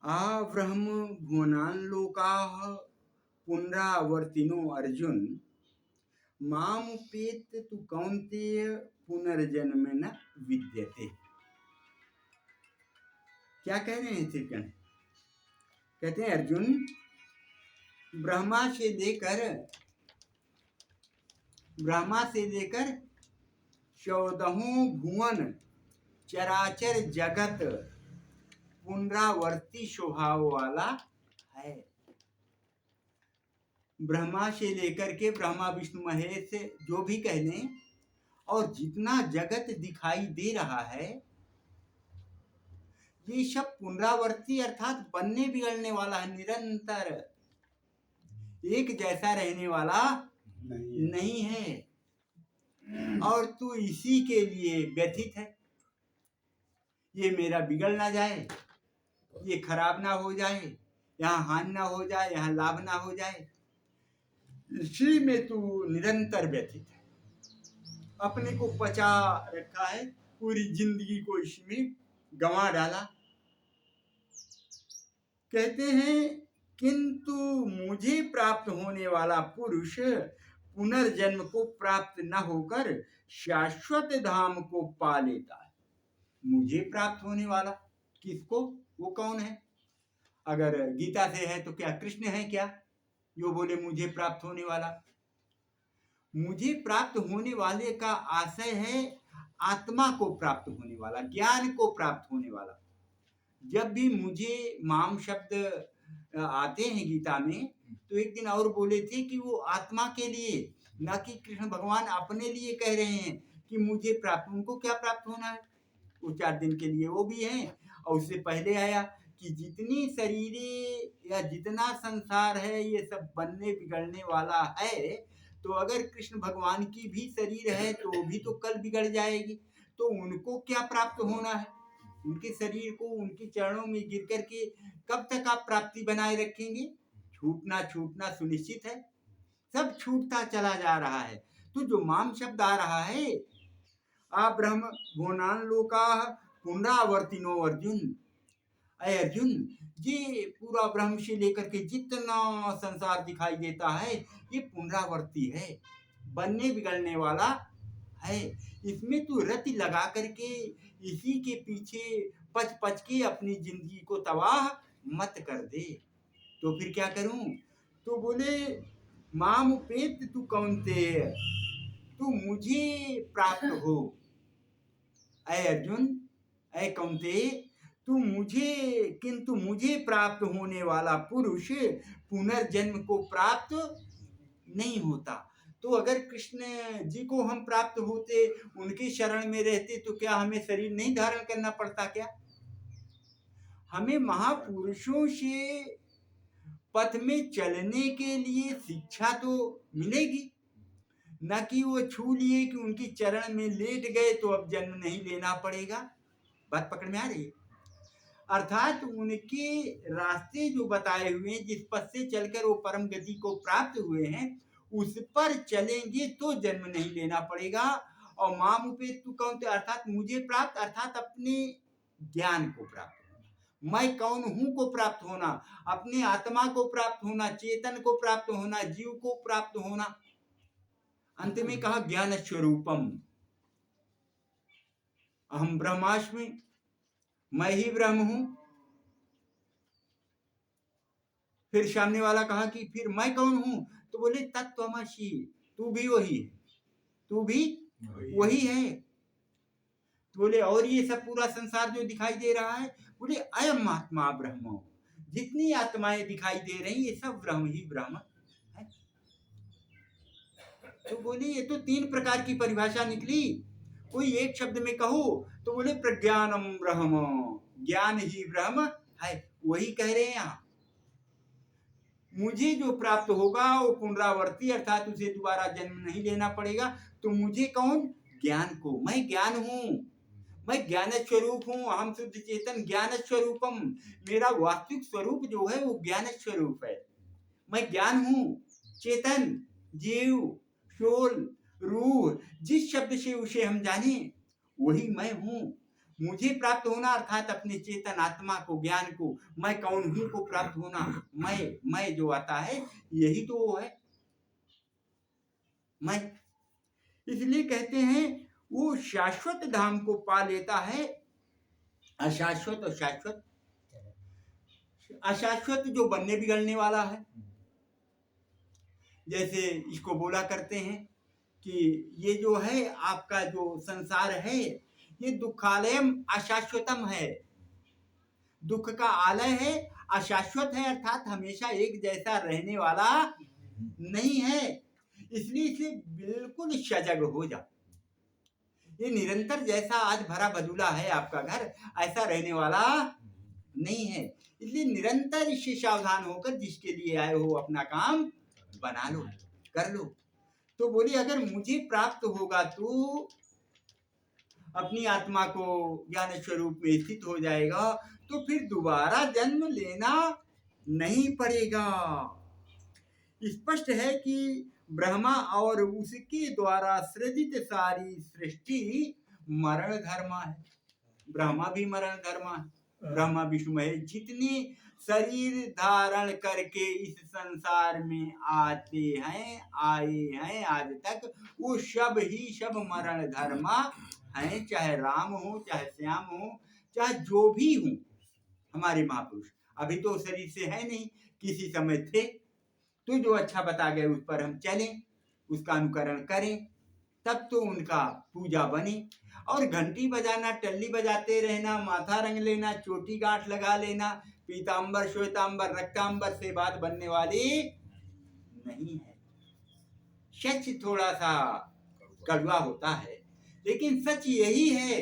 ब्रह्म भुवनान् लोकाः पुनरावर्तिनो अर्जुन मामुपेत तु कौन्तेय पुनर्जन्म न विद्यते। क्या कह रहे हैं श्री कृष्ण? कहते हैं अर्जुन, ब्रह्मा से लेकर 14 भुवन चराचर जगत पुनरावर्ती स्वभाव वाला है। ब्रह्मा से लेकर के ब्रह्मा विष्णु महेश जो भी कह लें, और जितना जगत दिखाई दे रहा है ये सब पुनरावर्ती अर्थात बनने बिगड़ने वाला है, निरंतर एक जैसा रहने वाला नहीं है। और तू इसी के लिए व्यथित है, ये मेरा बिगड़ ना जाए, ये खराब ना हो जाए, यहाँ हानि ना हो जाए, यहाँ लाभ ना हो जाए, इसी में तू निरंतर व्यथित है। अपने को पचा रखा है, पूरी जिंदगी को इसमें गंवा डाला। कहते हैं किंतु मुझे प्राप्त होने वाला पुरुष पुनर्जन्म को प्राप्त न होकर शाश्वत धाम को पा लेता है। मुझे प्राप्त होने वाला किसको? वो कौन है? अगर गीता से है तो क्या कृष्ण है क्या जो बोले मुझे प्राप्त होने वाला? मुझे प्राप्त होने वाले का आशय है आत्मा को प्राप्त होने वाला, ज्ञान को प्राप्त होने वाला। जब भी मुझे माम शब्द आते हैं गीता में, तो एक दिन और बोले थे कि वो आत्मा के लिए, न कि कृष्ण भगवान अपने लिए कह रहे हैं कि मुझे प्राप्त। उनको क्या प्राप्त होना है? वो 4 दिन के लिए वो भी हैं। और उससे पहले आया कि जितनी शरीरें या जितना संसार है ये सब बनने बिगड़ने वाला है, तो अगर कृष्ण भगवान की भी शरीर है तो वो भी तो कल बिगड़ जाएगी। तो उनको क्या प्राप्त होना है? उनके शरीर को उनके चरणों में गिर करके कब तक आप प्राप्ति बनाए रखेंगे? छूटना सुनिश्चित है, सब छूटता चला जा रहा है। तो जो माम शब्द आ रहा है, ब्रह्म भुवनान् लोकाः पुनरावर्तिनो अर्जुन, अय अर्जुन, ये पूरा ब्रह्म से लेकर के जितना संसार दिखाई देता है ये पुनरावर्ती है, बनने बिगड़ने वाला है। इसमें तू रति लगा करके इसी के पीछे पच के अपनी जिंदगी को तबाह मत कर दे। तो फिर क्या करूं? तो बोले मामुपेत तू कौन्तेय, तू मुझे प्राप्त हो। अय अर्जुन, अय कौन्तेय, किंतु मुझे प्राप्त होने वाला पुरुष पुनर्जन्म को प्राप्त नहीं होता। तो अगर कृष्ण जी को हम प्राप्त होते, उनके शरण में रहते, तो क्या हमें शरीर नहीं धारण करना पड़ता क्या? हमें महापुरुषों से पथ में चलने के लिए शिक्षा तो मिलेगी, न कि वो छू लिए कि उनकी चरण में लेट गए तो अब जन्म नहीं लेना पड़ेगा। बात पकड़ में आ रही है? अर्थात उनके रास्ते जो बताए हुए हैं, जिस पथ से चलकर वो परम गति को प्राप्त हुए हैं, उस पर चलेंगे तो जन्म नहीं लेना पड़ेगा। और मामुपेत तु कौन, अर्थात मुझे प्राप्त, अर्थात अपने ज्ञान को प्राप्त होना, मैं कौन हूं को प्राप्त होना, अपने आत्मा को प्राप्त होना, चेतन को प्राप्त होना, जीव को प्राप्त होना। अंत में कहा ज्ञान स्वरूपम अहम ब्रह्मास्मि, मैं ही ब्रह्म हूं। फिर सामने वाला कहा कि फिर मैं कौन हूं? तो बोले तत्त्वमसि, तू भी वही है, तू भी वही है। तो बोले और ये सब पूरा संसार जो दिखाई दे रहा है, बोले अयम आत्मा ब्रह्म, जितनी आत्माएं दिखाई दे रही ये सब ब्रह्म ही ब्रह्म है। तो बोले ये तो 3 प्रकार की परिभाषा निकली, कोई एक शब्द में कहो तो बोले प्रज्ञानम ब्रह्म, ज्ञान ही ब्रह्म है। वही कह रहे हैं यहाँ, मुझे जो प्राप्त होगा वो पुनरावर्ती, अर्थात उसे दोबारा जन्म नहीं लेना पड़ेगा। तो मुझे कौन? ज्ञान को, मैं ज्ञान हूं, मैं ज्ञान स्वरूप हूं, हम शुद्ध चेतन ज्ञान स्वरूपम। मेरा वास्तविक स्वरूप जो है वो ज्ञान स्वरूप है। मैं ज्ञान हूं, चेतन, जीव, सोल, रूह, जिस शब्द से उसे हम जाने वही मैं हूं। मुझे प्राप्त होना अर्थात अपने चेतन आत्मा को, ज्ञान को, मैं कौन हूं को प्राप्त होना, मैं जो आता है यही तो वो है मैं। इसलिए कहते हैं वो शाश्वत धाम को पा लेता है। अशाश्वत और शाश्वत, अशाश्वत जो बनने बिगड़ने वाला है, जैसे इसको बोला करते हैं कि ये जो है आपका जो संसार है ये दुखालयम अशाश्वतम है, दुख का आलय है, अशाश्वत है अर्थात हमेशा एक जैसा रहने वाला नहीं है। इसलिए इसे बिल्कुल सजग हो जा। ये निरंतर जैसा आज भरा बदूला है आपका घर, ऐसा रहने वाला नहीं है। इसलिए निरंतर इससे सावधान होकर जिसके लिए आए हो अपना काम बना लो, कर लो। तो बोली अगर मुझे प्राप्त होगा तो अपनी आत्मा को ज्ञान स्वरूप में स्थित हो जाएगा, तो फिर दोबारा जन्म लेना नहीं पड़ेगा। स्पष्ट है कि ब्रह्मा और उसके द्वारा सृजित सारी सृष्टि मरण धर्मा है। ब्रह्मा भी मरण धर्मा है। ब्रह्मा विष्णु महेश जितने शरीर धारण करके इस संसार में आते हैं, आए हैं आज तक, वो सब ही सब मरण धर्मा हैं। चाहे राम हो, चाहे श्याम हो, चाहे जो भी हो हमारे महापुरुष। अभी तो शरीर से है नहीं, किसी समय थे, तो जो अच्छा बता गए उस पर हम चलें, उसका अनुकरण करें, तब तो उनका पूजा बने। और घंटी बजाना, टल्ली बजाते रहना, माथा रंग लेना, चोटी गांठ लगा लेना, पीतांबर श्वेतांबर रक्तांबर से बात बनने वाली नहीं है। सच थोड़ा सा कड़वा होता है, लेकिन सच यही है